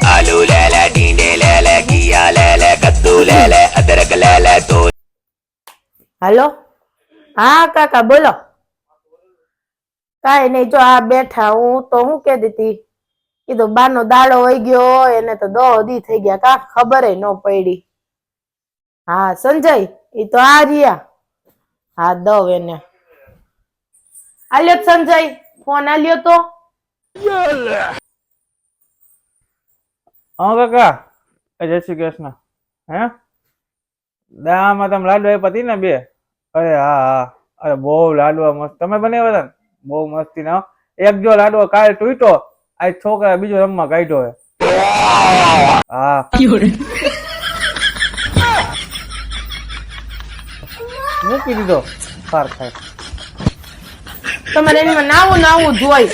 आलू ले ले टींडे ले ले घिया ले ले कद्दू ले ले अदरक ले ले तो હાલો હા કાકા બોલો કાઈ નહીં જો આ બેઠા હું તો હું કહેતી હતી કીધું બાનો દાડો વહી ગયો એને તો 10 દી થઈ ગયા કા ખબર ન પડી હા સંજય ઈ તો આ રહ્યા હા દવ એને આલ્યો સંજય ફોન આલ્યો તો હા કાકા જય શ્રી કૃષ્ણ હે દામાં તમે લાડવા આપ્યા હતી ને 2 અરે હા હા અરે બહુ લાડવા મસ્ત તમે બનાવ્યા હતા ને બહુ મસ્તી ના એક જો લાડવો કાલ તૂટ્યો આ છોકરા બીજો રમવા કાઢ્યો હે હા મૂકી દીધો ફાર ખાય તમારે એમાં નાવું જોઈ